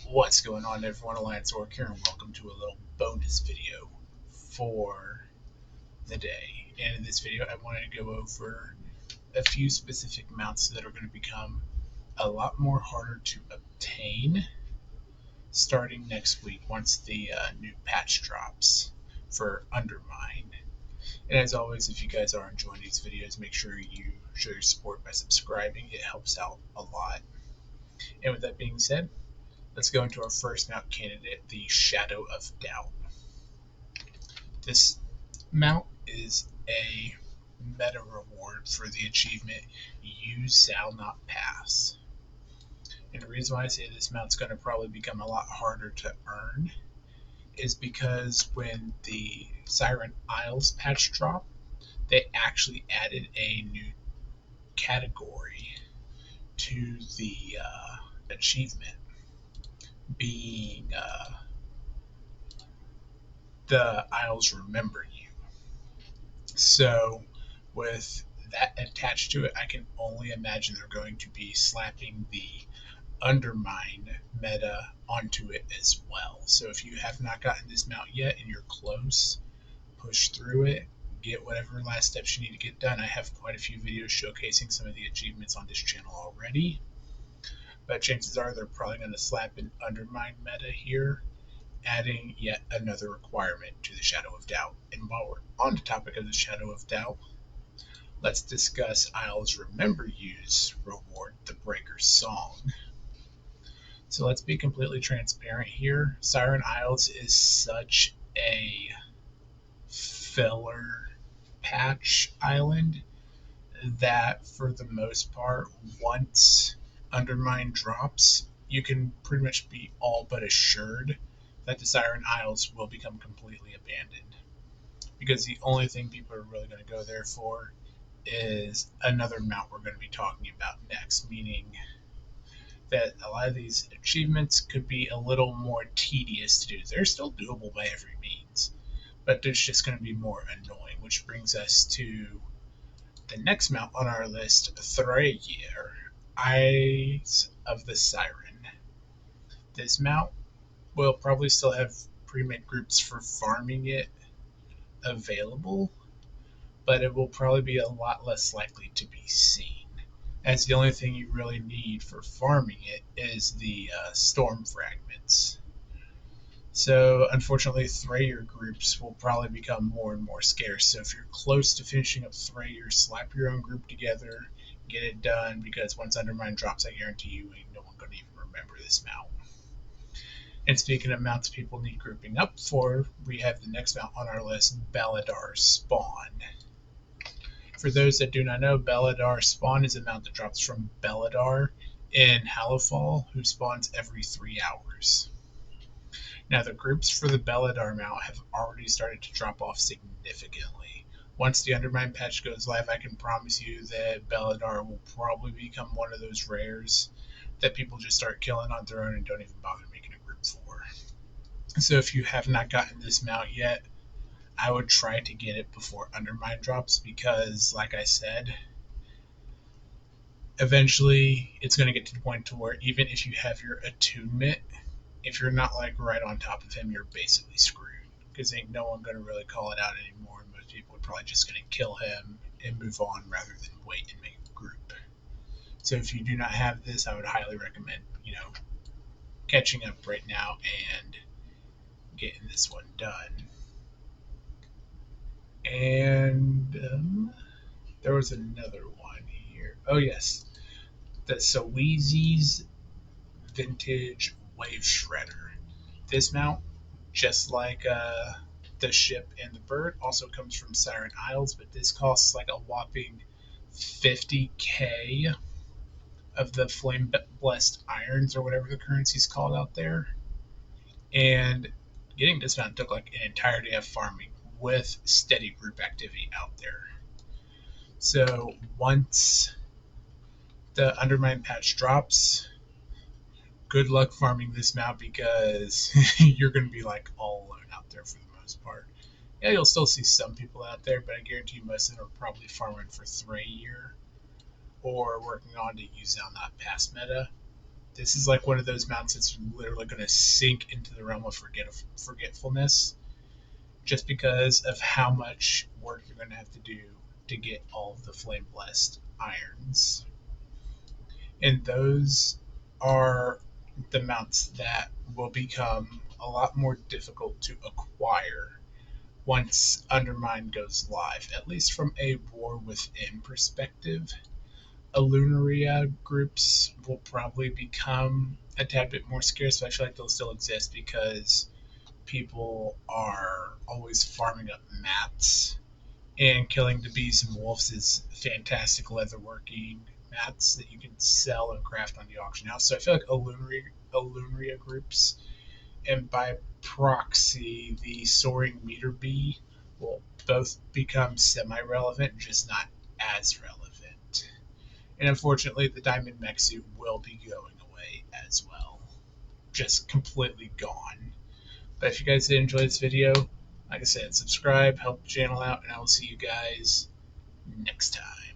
What's going on, everyone? Alliance Orc here, and welcome to a little bonus video for the day. And in this video, I wanted to go over a few specific mounts that are going to become a lot more harder to obtain starting next week once the new patch drops for Undermine. And as always, if you guys are enjoying these videos, make sure you show your support by subscribing. It helps out a lot. And with that being said, let's go into our first mount candidate, the Shadow of Doubt. This mount is a meta reward for the achievement You Shall Not Pass. And the reason why I say this mount's going to probably become a lot harder to earn is because when the Siren Isles patch dropped, they actually added a new category to the achievement, being the Isles Remember You. So, with that attached to it, I can only imagine they're going to be slapping the undermine meta onto it as well. So, if you have not gotten this mount yet and you're close, push through it, get whatever last steps you need to get done. I have quite a few videos showcasing some of the achievements on this channel already, but chances are they're probably going to slap an undermine meta here, adding yet another requirement to the Shadow of Doubt. And while we're on the topic of the Shadow of Doubt, let's discuss Isles Remember You's reward, the Breaker's Song. So let's be completely transparent here. Siren Isles is such a filler patch island that for the most part, once Undermine drops, you can pretty much be all but assured that the Siren Isles will become completely abandoned. Because the only thing people are really going to go there for is another mount we're going to be talking about next, meaning that a lot of these achievements could be a little more tedious to do. They're still doable by every means, but there's just going to be more annoying, which brings us to the next mount on our list, Thrayer, Eyes of the Siren. This mount will probably still have pre-made groups for farming it available, but it will probably be a lot less likely to be seen, as the only thing you really need for farming it is the storm fragments. So unfortunately, Thrayer groups will probably become more and more scarce. So if you're close to finishing up Thrayer, slap your own group together, get it done, because once Undermine drops, I guarantee you ain't no one gonna even remember this mount. And speaking of mounts people need grouping up for, we have the next mount on our list, Baladar Spawn. For those that do not know, Baladar Spawn is a mount that drops from Baladar in Hallowfall, who spawns every 3 hours. Now, the groups for the Baladar mount have already started to drop off significantly. Once the Undermine patch goes live, I can promise you that Baladar will probably become one of those rares that people just start killing on their own and don't even bother making a group for. So if you have not gotten this mount yet, I would try to get it before Undermine drops because, like I said, eventually it's going to get to the point to where even if you have your attunement, if you're not like right on top of him, you're basically screwed because ain't no one going to really call it out anymore. And most people are probably just going to kill him and move on rather than wait and make a group. So if you do not have this, I would highly recommend, catching up right now and getting this one done. And there was another one here. Oh yes, the Saweezy's Vintage Wave Shredder. This mount, just like the ship and the bird, also comes from Siren Isles, but this costs like a whopping 50k of the Flame Blessed Irons or whatever the currency's called out there. And getting this mount took like an entire day of farming with steady group activity out there. So once the Undermine patch drops, good luck farming this mount because you're going to be like all alone out there for the most part. Yeah, you'll still see some people out there, but I guarantee you most of them are probably farming for Thrayer or working on to use on that pass meta. This is like one of those mounts that's literally going to sink into the realm of forgetfulness just because of how much work you're going to have to do to get all of the flame blessed irons. And those are the mounts that will become a lot more difficult to acquire once Undermine goes live, at least from a War Within perspective. Lunaria groups will probably become a tad bit more scarce, but I feel like they'll still exist because people are always farming up mats, and killing the bees and wolves is fantastic leatherworking mats that you can sell and craft on the auction house. So I feel like Lunaria groups, and by proxy, the soaring meter bee will both become semi-relevant, just not as relevant. And unfortunately, the diamond mech suit will be going away as well, just completely gone. But if you guys did enjoy this video, like I said, subscribe, help the channel out, and I will see you guys next time.